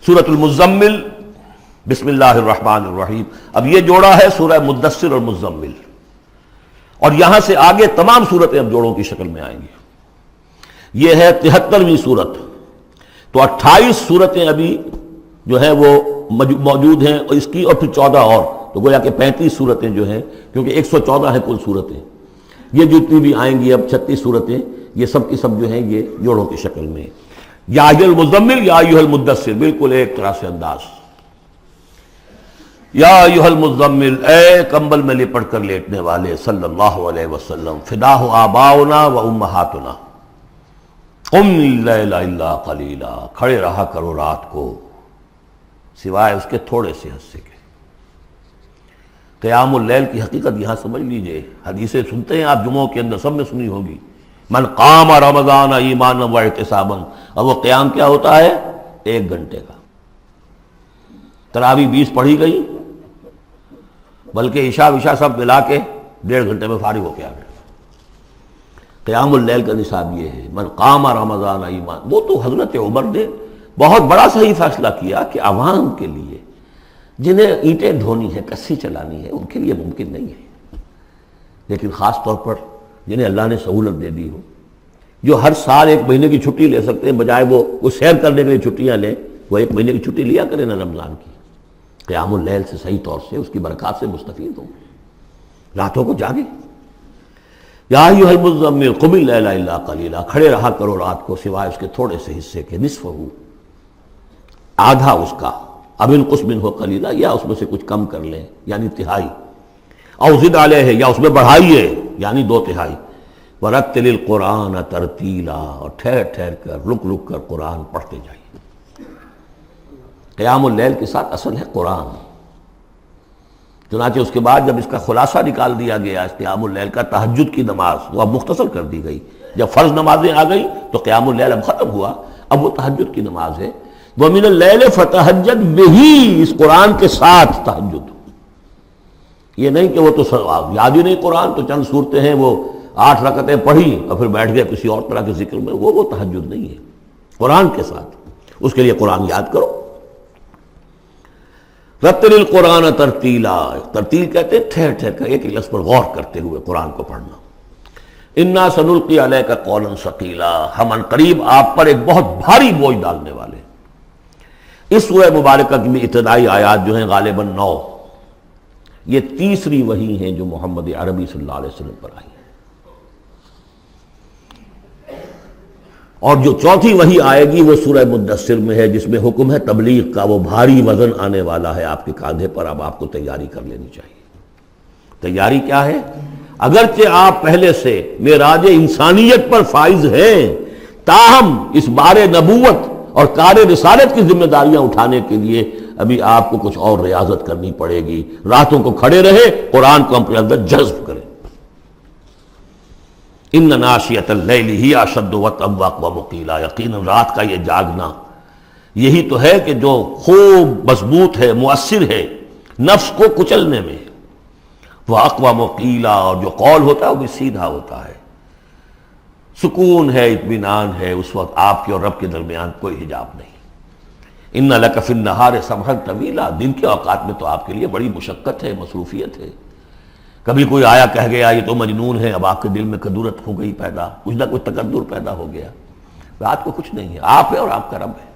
سورۃ المزمل، بسم اللہ الرحمن الرحیم۔ اب یہ جوڑا ہے سورہ مدثر اور مزمل، اور یہاں سے آگے تمام صورتیں اب جوڑوں کی شکل میں آئیں گی۔ یہ ہے 73ویں صورت، تو 28 صورتیں ابھی جو ہے وہ موجود ہیں، اور اس کی اور پھر 14 اور، تو گویا کہ 35 صورتیں جو ہیں، کیونکہ 114 ہیں کل صورتیں۔ یہ جتنی بھی آئیں گی اب 36 صورتیں، یہ سب کی سب جو ہیں یہ جوڑوں کی شکل میں۔ یا ایھا المزمل یا ایھا المدثر، بالکل ایک طرح سے انداز۔ یا ایھا المزمل، اے کمبل میں لپٹ کر لیٹنے والے، صلی اللہ علیہ وسلم، فداہ آباؤنا و امہاتنا، قم اللیل الا قلیلا، کھڑے رہا کرو رات کو سوائے اس کے تھوڑے سے حصے کے۔ قیام اللیل کی حقیقت یہاں سمجھ لیجئے، حدیثیں سنتے ہیں آپ جمعوں کے اندر، سب نے سنی ہوگی، من قام رمضان ایمانا و احتسابا، اور وہ قیام کیا ہوتا ہے؟ 1 گھنٹے کا۔ تراویح 20 پڑھی گئی، بلکہ عشاء وشاء سب ملا کے 1.5 گھنٹے میں فارغ ہو کے آ گئے۔ قیام اللیل کا نصاب یہ ہے، من قام رمضان ایمان۔ وہ تو حضرت عمر نے بہت بڑا صحیح فیصلہ کیا کہ عوام کے لیے جنہیں اینٹیں ڈھونی ہے، کسی چلانی ہے، ان کے لیے ممکن نہیں ہے، لیکن خاص طور پر جنہیں اللہ نے سہولت دے دی ہو، جو ہر سال 1 مہینے کی چھٹی لے سکتے ہیں، بجائے وہ کچھ سیر کرنے کے لیے چھٹیاں لیں، وہ 1 مہینے کی چھٹی لیا کریں نا رمضان کی، قیام اللیل سے صحیح طور سے اس کی برکات سے مستفید ہوں، راتوں کو جاگیں۔ یا ایھا المزمل قم اللیل الا قلیلا، کھڑے رہا کرو رات کو سوائے اس کے تھوڑے سے حصے کے، نصفہ، آدھا اس کا، اب انقص منہ قلیلا، یا اس میں سے کچھ کم کر لیں یعنی تہائی، او زد علیہ، یا اس میں بڑھائیے یعنی 2/3، ورتل القرآن ترتیلا، اور ٹھہر ٹھہر کر رک رک کر قرآن پڑھتے جائیے۔ قیام اللیل کے ساتھ اصل ہے قرآن، چنانچہ اس کے بعد جب اس کا خلاصہ نکال دیا گیا اس قیام اللیل کا، تہجد کی نماز وہ اب مختصر کر دی گئی، جب فرض نمازیں آ گئی تو قیام اللیل اب ختم ہوا، اب وہ تہجد کی نماز ہے۔ وَمِنَ اللَّيْلِ فَتَہجد بِهِ، اس قرآن کے ساتھ تہجد، یہ نہیں کہ وہ تو یاد ہی نہیں قرآن، تو چند صورتیں ہیں وہ 8 رکعتیں پڑھی اور پھر بیٹھ گئے کسی اور طرح کے ذکر میں، وہ تہجد نہیں ہے، قرآن کے ساتھ، اس کے لیے قرآن یاد کرو۔ رتل القرآن ترتیلا، ترتیل کہتے ہیں ٹھہر ٹھہر کر ایک لفظ پر غور کرتے ہوئے قرآن کو پڑھنا۔ انا سنلقی علیک قولا ثقیلا، ہم عنقریب آپ پر ایک بہت بھاری بوجھ ڈالنے والے۔ اس سورہ مبارکہ کی بھی ابتدائی آیات جو ہیں غالباً 9، یہ تیسری وحی ہیں جو محمد عربی صلی اللہ علیہ وسلم پر آئی ہیں، اور جو چوتھی وحی آئے گی وہ سورہ مدثر میں ہے، جس میں حکم ہے تبلیغ کا، وہ بھاری وزن آنے والا ہے آپ کے کاندھے پر، اب آپ کو تیاری کر لینی چاہیے۔ تیاری کیا ہے؟ اگرچہ آپ پہلے سے معراج انسانیت پر فائز ہیں، تاہم اس بار نبوت اور کار رسالت کی ذمہ داریاں اٹھانے کے لیے ابھی آپ کو کچھ اور ریاضت کرنی پڑے گی۔ راتوں کو کھڑے رہے، قرآن کو اپنے اندر جذب کریں۔ ان ناشیۃ اللیل ہی اشد وطئا واقوم قیلا، یقیناً رات کا یہ جاگنا یہی تو ہے کہ جو خوب مضبوط ہے، مؤثر ہے نفس کو کچلنے میں، وہ اقوام قیلا، اور جو قول ہوتا ہے وہ بھی سیدھا ہوتا ہے، سکون ہے، اطمینان ہے، اس وقت آپ کے اور رب کے درمیان کوئی حجاب نہیں۔ ان لک فی النہار سبحا طویلا، دن کے اوقات میں تو آپ کے لیے بڑی مشقت ہے، مصروفیت ہے۔ کبھی کوئی آیا کہہ گیا یہ تو مجنون ہے، اب آپ کے دل میں کدورت ہو گئی پیدا، کچھ نہ کچھ تکدر پیدا ہو گیا۔ رات کو کچھ نہیں ہے، آپ ہے اور آپ کا رب ہے۔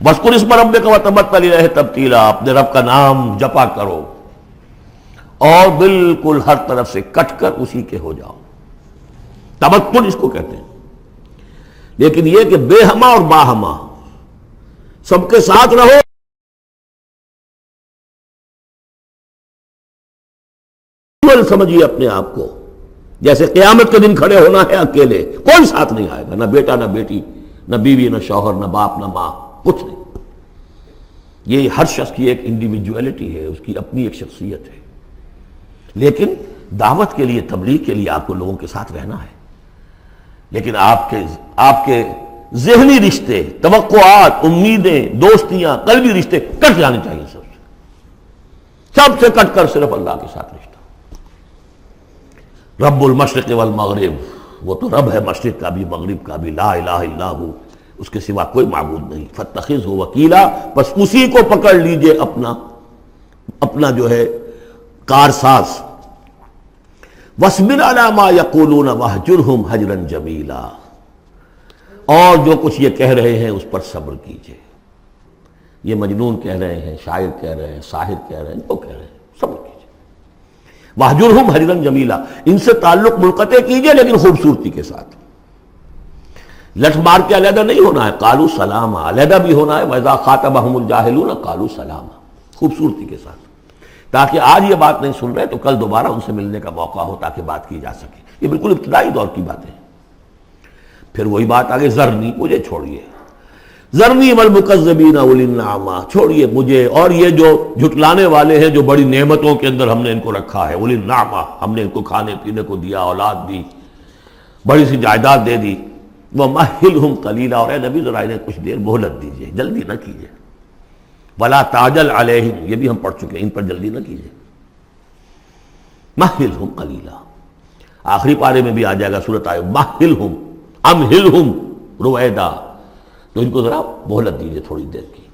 وَاذْكُرِ اسْمَ رَبِّكَ وَتَبَتَّلْ إِلَيْهِ تَبْتِيلًا، اپنے رب کا نام جپا کرو اور بالکل ہر طرف سے کٹ کر اسی کے ہو جاؤ۔ تبتل اس کو کہتے ہیں، لیکن یہ کہ بے ہما اور باہما سب کے ساتھ رہو، سمجھیے اپنے آپ کو جیسے قیامت کے دن کھڑے ہونا ہے اکیلے، کوئی ساتھ نہیں آئے گا، نہ بیٹا نہ بیٹی، نہ بیوی نہ شوہر، نہ باپ نہ ماں، کچھ نہیں۔ یہ ہر شخص کی ایک انڈیویجویلٹی ہے، اس کی اپنی ایک شخصیت ہے، لیکن دعوت کے لیے، تبلیغ کے لیے آپ کو لوگوں کے ساتھ رہنا ہے، لیکن آپ کے ذہنی رشتے، توقعات، امیدیں، دوستیاں، قلبی رشتے کٹ جانے چاہیے، سب سے کٹ کر صرف اللہ کے ساتھ رشتہ۔ رب المشرق والمغرب، وہ تو رب ہے مشرق کا بھی مغرب کا بھی، لا الہ الا ہو، اس کے سوا کوئی معبود نہیں. فاتخذہ وکیلا، بس اسی کو پکڑ لیجئے اپنا جو ہے کارساز. واصبر علی ما یقولون واہجرہم حجرا جمیلا، اور جو کچھ یہ کہہ رہے ہیں اس پر صبر کیجئے. یہ مجنون کہہ رہے ہیں، شاعر کہہ رہے ہیں، ساحر کہہ رہے ہیں، جو کہہ رہے ہیں صبر کیجئے. واہجرہم حجرا جمیلا، ان سے تعلق منقطع کیجئے لیکن خوبصورتی کے ساتھ. لٹ مار کے علیحدہ نہیں ہونا ہے، قالوا سلاما، علیحدہ بھی ہونا ہے. وَإِذَا خَاطَبَهُمُ الْجَاهِلُونَ قَالُوا سَلَامًا، خوبصورتی کے ساتھ، تاکہ آج یہ بات نہیں سن رہے تو کل دوبارہ ان سے ملنے کا موقع ہو تاکہ بات کی جا سکے. یہ بالکل ابتدائی دور کی باتیں ہیں. پھر وہی بات آگے، ذرنی، مجھے چھوڑیے، ذرنی والمکذبین اولی النعمہ، چھوڑیے مجھے اور یہ جو جھٹلانے والے ہیں جو بڑی نعمتوں کے اندر ہم نے ان کو رکھا ہے. اولی النعمہ، ہم نے ان کو کھانے پینے کو دیا، اولاد دی، بڑی سی جائیداد دے دی. وَمَهِّلْهُمْ قَلِيلًا، اور اے نبی ذرا انہیں کچھ دیر مہلت دیجیے، جلدی نہ کیجیے. وَلَا تَعْجَلْ عَلَيْهِمْ، یہ بھی ہم پڑھ چکے ہیں، ان پر جلدی نہ کیجیے. مَهِّلْهُمْ قَلِيلًا، آخری پارے میں بھی آ جائے گا سورۃ آئے مَهِّلْهُمْ أَمْهِلْهُمْ رُوَیدًا، تو ان کو ذرا مہلت دیجیے تھوڑی دیر کی.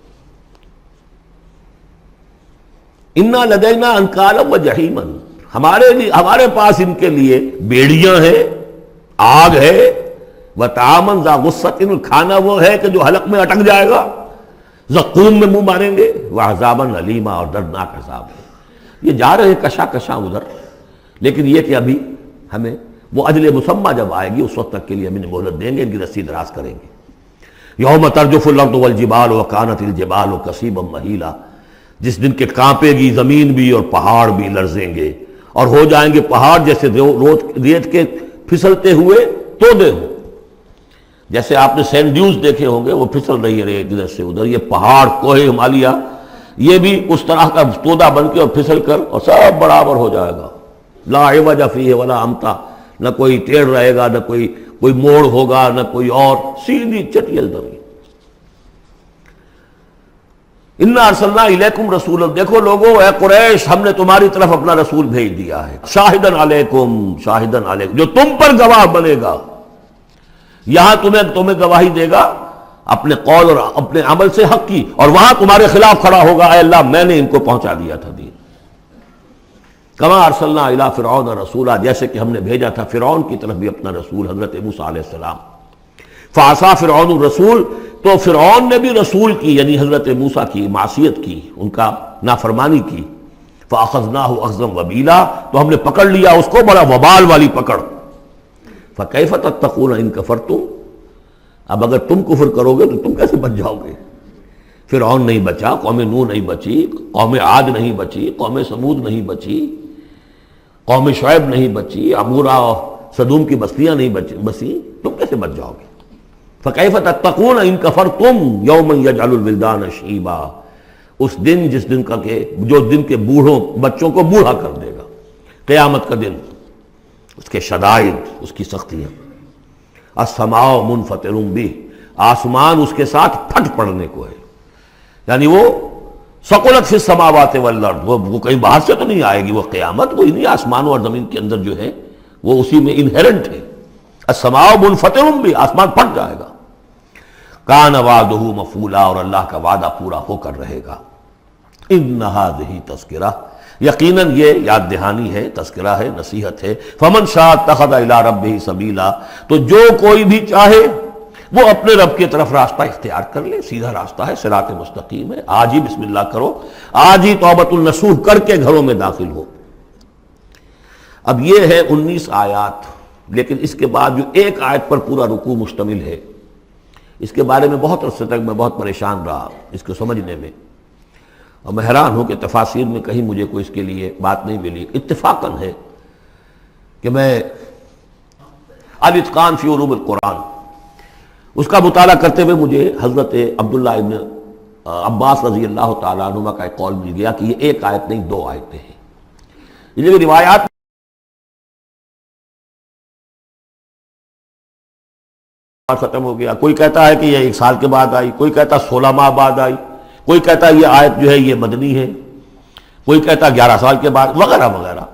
اِنَّا لَدَيْنَا أَنْكَالًا وَجَحِيمًا، ہمارے پاس ان کے لیے بیڑیاں ہیں، آگ ہے. وَطَعَامًا ذَا غُصَّةٍ، کھانا وہ ہے کہ جو حلق میں اٹک جائے گا، زقوم میں منہ ماریں گے. وَعَذَابًا أَلِيمًا، اور دردناک عذاب ہے. یہ جا رہے ہیں کشا کشا ادھر، لیکن یہ کہ ابھی ہمیں وہ اجل مسمہ جب آئے گی اس وقت تک کے لیے ہم انہیں مہلت دیں گے، ان کی رسی دراز کریں گے. یوم ترجف الارض والجبال وکانت الجبال کثیبا مہیلا، جس دن کے کانپے گی زمین بھی اور پہاڑ بھی لرزیں گے، اور ہو جائیں گے پہاڑ جیسے ریت کے پھسلتے ہوئے تودے ہوں. جیسے آپ نے سینڈ ڈیوز دیکھے ہوں گے، وہ پھسل رہی ہے ریت ادھر سے ادھر. یہ پہاڑ کوہ ہمالیہ یہ بھی اس طرح کا تودا بن کے اور پھسل کر اور سب برابر ہو جائے گا. لا عوج فیہ ولا امتا، نہ کوئی ٹیڑھ رہے گا، نہ کوئی موڑ ہوگا، نہ کوئی اور، سیدھی چٹیل زمین. انا ارسلنا الیکم رسولا، دیکھو لوگوں، اے قریش، ہم نے تمہاری طرف اپنا رسول بھیج دیا ہے. شاہدن علیکم، شاہدن علیکم، جو تم پر گواہ بنے گا. یہاں تمہیں گواہی دے گا اپنے قول اور اپنے عمل سے حق کی، اور وہاں تمہارے خلاف کھڑا ہوگا، اے اللہ میں نے ان کو پہنچا دیا تھا دین. کما ارسلنا الی فرعون رسولا، جیسے کہ ہم نے بھیجا تھا فرعون کی طرف بھی اپنا رسول حضرت موسیٰ علیہ السلام. فعصا فرعون الرسول، تو فرعون نے بھی رسول کی یعنی حضرت موسیٰ کی معصیت کی، ان کا نافرمانی کی. فاخذناہ اخذا وبیلا، تو ہم نے پکڑ لیا اس کو بڑا وبال والی پکڑ. فکیف تتقون ان کفرتم، اب اگر تم کفر کرو گے تو تم کیسے بچ جاؤ گے؟ فرعون نہیں بچا، قوم نوح نہیں بچی، قوم عاد نہیں بچی، قوم سمود نہیں بچی، قوم شعیب نہیں بچی، عمورہ اور صدوم کی بستیاں نہیں بسی، تم کیسے بچ جاؤ گے؟ فکیف تتقون ان کفرتم یوما یجعل الولدان شیبا، اس دن جس دن کا کہ جو دن کے بوڑھوں بچوں کو بوڑھا کر دے گا، قیامت کا دن، اس کے شدائد، اس کی سختیاں. السماء منفطر بہ، آسمان اس کے ساتھ پھٹ پڑنے کو ہے، یعنی وہ ثقلت فی السماوات والارض، وہ کہیں باہر سے تو نہیں آئے گی، وہ قیامت وہ انہی آسمانوں اور زمین کے اندر جو ہے وہ اسی میں انہیرنٹ ہے. السماء منفطر بہ، آسمان پھٹ جائے گا. کان وعدہ مفعولا، اور اللہ کا وعدہ پورا ہو کر رہے گا. ان ھذہ تذکرہ، یقیناً یہ یاد دہانی ہے، تذکرہ ہے، نصیحت ہے. فمن شاء اتخذ الی ربہ سبیلا، تو جو کوئی بھی چاہے وہ اپنے رب کی طرف راستہ اختیار کر لے، سیدھا راستہ ہے، صراط مستقیم ہے. آج ہی بسم اللہ کرو، آج ہی توبۃ النصوح کر کے گھروں میں داخل ہو. اب یہ ہے 19 آیات، لیکن اس کے بعد جو ایک آیت پر پورا رکوع مشتمل ہے، اس کے بارے میں بہت عرصے تک میں بہت پریشان رہا اس کو سمجھنے میں، اور میں حیران ہوں کہ تفاسیر میں کہیں مجھے کوئی اس کے لیے بات نہیں ملی. اتفاقاً ہے کہ میں الاتقان فی علوم القرآن اس کا مطالعہ کرتے ہوئے مجھے حضرت عبداللہ ابن عباس رضی اللہ تعالیٰ عنہما کا ایک قول مل گیا کہ یہ ایک آیت نہیں 2 آیتیں ہیں. یہ روایات ختم ہو گیا، کوئی کہتا ہے کہ یہ 1 سال کے بعد آئی، کوئی کہتا 16 ماہ بعد آئی، کوئی کہتا یہ آیت جو ہے یہ مدنی ہے، کوئی کہتا 11 سال کے بعد، وغیرہ وغیرہ.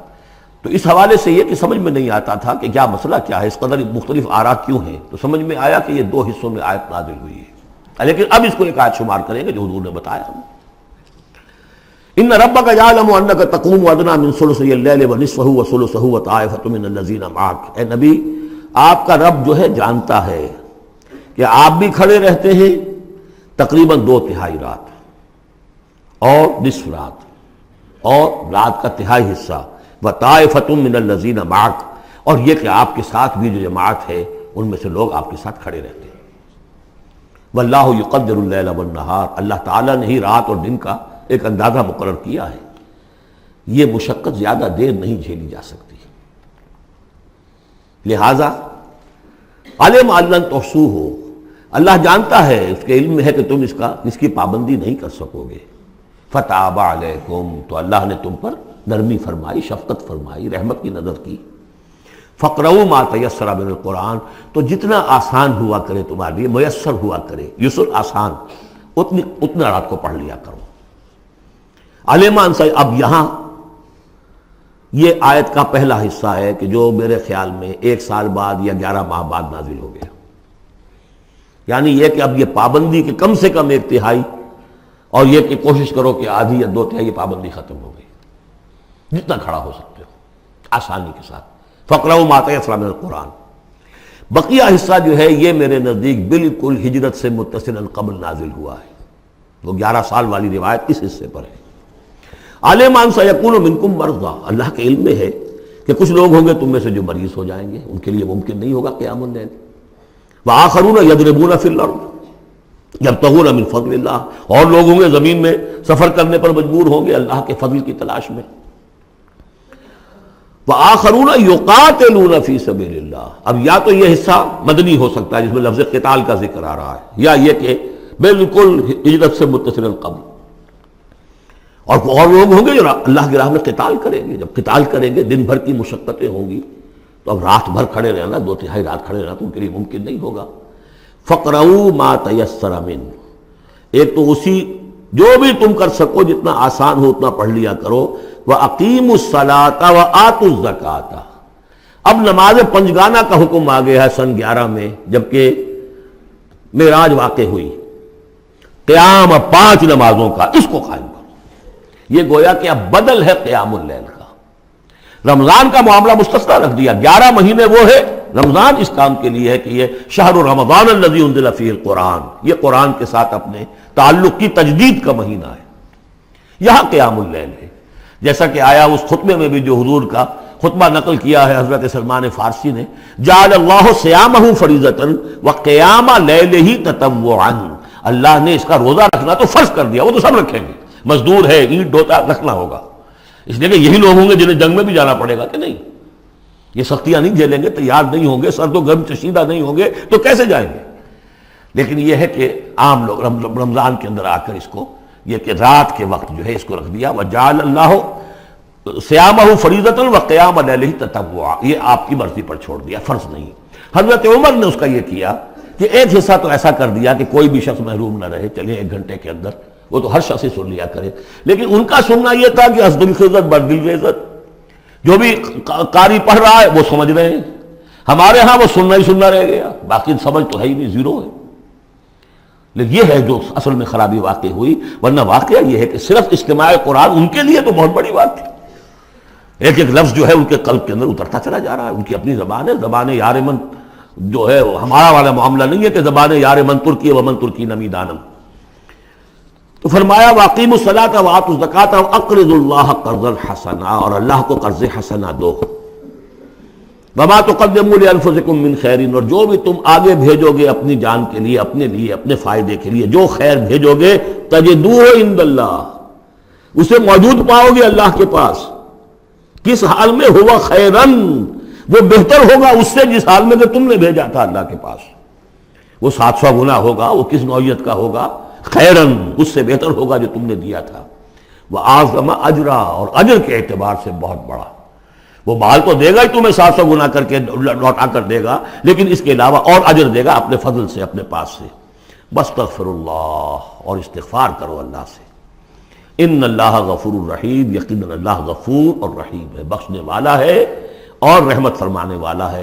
تو اس حوالے سے یہ کہ سمجھ میں نہیں آتا تھا کہ کیا مسئلہ کیا ہے، اس قدر مختلف آراء کیوں ہیں، تو سمجھ میں آیا کہ یہ دو حصوں میں آیت نازل ہوئی ہے، لیکن اب اس کو ایک آیت شمار کریں گے جو حضور نے بتایا ہم۔ ان ربک یعلم انک تقوم ادنی من ثلثی اللیل ونصفہ وثلثہ وطائفۃ من الذین معک، اے نبی آپ کا رب جو ہے جانتا ہے کہ آپ بھی کھڑے رہتے ہیں تقریباً 2/3 رات اور نصف رات اور رات کا تہائی حصہ، وطائفۃ من الذین معک، اور یہ کہ آپ کے ساتھ بھی جو جماعت ہے ان میں سے لوگ آپ کے ساتھ کھڑے رہتے ہیں۔ واللہ یقدر اللیل والنہار، اللہ تعالیٰ نے ہی رات اور دن کا ایک اندازہ مقرر کیا ہے، یہ مشقت زیادہ دیر نہیں جھیلی جا سکتی، لہذا علم ان لن تحصوہ، اللہ جانتا ہے، اس کے علم میں ہے کہ تم اس کی پابندی نہیں کر سکو گے۔ فتاب علیکم، تو اللہ نے تم پر نرمی فرمائی، شفقت فرمائی، رحمت کی نظر کی۔ فقرؤوا ما تیسر من القرآن، تو جتنا آسان ہوا کرے تمہارے لیے، میسر ہوا کرے، یسر آسان، اتنا رات کو پڑھ لیا کرو۔ علمان سے اب یہاں یہ آیت کا پہلا حصہ ہے کہ جو میرے خیال میں 1 سال بعد یا 11 ماہ بعد نازل ہو گیا، یعنی یہ کہ اب یہ پابندی کہ کم سے کم 1/3، اور یہ کہ کوشش کرو کہ آدھی یا 2/3 یہ پابندی ختم ہو گئی، جتنا کھڑا ہو سکتے ہو آسانی کے ساتھ۔ فقرؤوا ما تیسر من القرآن، بقیہ حصہ جو ہے یہ میرے نزدیک بالکل ہجرت سے متصلا قبل نازل ہوا ہے، وہ 11 سال والی روایت اس حصے پر ہے۔ علم ان سیکون منکم مرضی، اللہ کے علم میں ہے کہ کچھ لوگ ہوں گے تم میں سے جو مریض ہو جائیں گے، ان کے لیے ممکن نہیں ہوگا قیام اللیل۔ وآخرون یضربون فی الارض یبتغون من فضل اللہ، اور لوگ ہوں گے زمین میں سفر کرنے پر مجبور ہوں گے اللہ کے فضل کی تلاش میں۔ وآخرون یقاتلون فی سبیل اللہ، اب یا تو یہ حصہ مدنی ہو سکتا ہے جس میں لفظ قتال کا ذکر آ رہا ہے، یا یہ کہ بالکل ہجرت سے متصل قبل، اور لوگ ہوں گے جو اللہ کی راہ میں قتال کریں گے۔ جب قتال کریں گے دن بھر کی مشقتیں ہوں گی، تو اب رات بھر کھڑے رہنا، 2/3 رات کھڑے رہنا تو ان کے لیے ممکن نہیں ہوگا۔ فقرؤوا ما تیسر من، ایک تو اسی جو بھی تم کر سکو جتنا آسان ہو اتنا پڑھ لیا کرو۔ وَأَقِیمُوا الصَّلَاةَ وَآتُوا الزَّکَاةَ، اب نماز پنجگانہ کا حکم آ گیا ہے سن 11 میں، جبکہ معراج واقع ہوئی، قیام 5 نمازوں کا، اس کو قائم کرو۔ یہ گویا کہ اب بدل ہے قیام اللیل کا، رمضان کا معاملہ مستثنیٰ رکھ دیا، 11 مہینے وہ ہے، رمضان اس کام کے لیے ہے کہ یہ شہر رمضان الذی انزل فیہ القرآن، یہ قرآن کے ساتھ اپنے تعلق کی تجدید کا مہینہ ہے، یہاں قیام اللیل ہے۔ جیسا کہ آیا اس خطبے میں بھی جو حضور کا خطبہ نقل کیا ہے حضرت سلمان فارسی نے، جعل اللہ صیامہ فریضۃ وقیام لیلہ تطوعا، اللہ نے اس کا روزہ رکھنا تو فرض کر دیا، وہ تو سب رکھیں گے، مزدور ہے، اینٹ ڈوتا رکھنا ہوگا، اس لیے کہ یہی لوگ ہوں گے جنہیں جنگ میں بھی جانا پڑے گا کہ نہیں، یہ سختیاں نہیں جھیلیں گے، تیار نہیں ہوں گے، سرد و گرم چشیدہ نہیں ہوں گے تو کیسے جائیں گے۔ لیکن یہ ہے کہ عام لوگ رمضان کے اندر آ کر اس کو یہ کہ رات کے وقت جو ہے اس کو رکھ دیا، وجعل اللہ صیامہ فریضۃ وقیام لیلہ تطوعا، یہ آپ کی مرضی پر چھوڑ دیا، فرض نہیں۔ حضرت عمر نے اس کا یہ کیا کہ ایک حصہ تو ایسا کر دیا کہ کوئی بھی شخص محروم نہ رہے، چلیں 1 گھنٹے کے اندر وہ تو ہر شخص ہی سن لیا کرے، لیکن ان کا سننا یہ تھا کہ حسب الخزت بردل عزت، جو بھی قاری پڑھ رہا ہے وہ سمجھ رہے ہیں، ہمارے ہاں وہ سننا ہی سننا رہ گیا، باقی سمجھ تو ہے ہی نہیں، زیرو ہے۔ لیکن یہ ہے جو اصل میں خرابی واقع ہوئی، ورنہ واقعہ یہ ہے کہ صرف استماع قرآن ان کے لیے تو بہت بڑی بات تھی، ایک ایک لفظ جو ہے ان کے قلب کے اندر اترتا چلا جا رہا ہے، ان کی اپنی زبان ہے، زبان یار من جو ہے ہمارا والا معاملہ نہیں ہے کہ زبان یار من ترکی ومن ترکی نمی دانم۔ تو فرمایا واقیموا الصلاۃ وآتوا الزکاۃ واقرضوا اللہ قرضا حسنا، اور اللہ کو قرض حسنا دو۔ وما تقدموا لانفسکم من خیر، اور جو بھی تم آگے بھیجو گے اپنی جان کے لیے، اپنے فائدے کے لیے جو خیر بھیجو گے، تجدوہ عند اللہ، اسے موجود پاؤ گے اللہ کے پاس، کس حال میں؟ ہوا خیرن، وہ بہتر ہوگا اس سے جس حال میں کہ تم نے بھیجا تھا اللہ کے پاس، وہ 700 گنا ہوگا، وہ کس نوعیت کا ہوگا؟ خیرن، اس سے بہتر ہوگا جو تم نے دیا تھا۔ وَأَعْظَمَ أَجْرًا، اور اجر کے اعتبار سے بہت بڑا، وہ مال تو دے گا ہی تمہیں 700 گنا کر کے لوٹا کر دے گا، لیکن اس کے علاوہ اور اجر دے گا اپنے فضل سے، اپنے پاس سے۔ بستغفر اللہ، اور استغفار کرو اللہ سے، ان اللہ غفور الرحیم، یقیناً اللہ غفور اور رحیم ہے، بخشنے والا ہے اور رحمت فرمانے والا ہے۔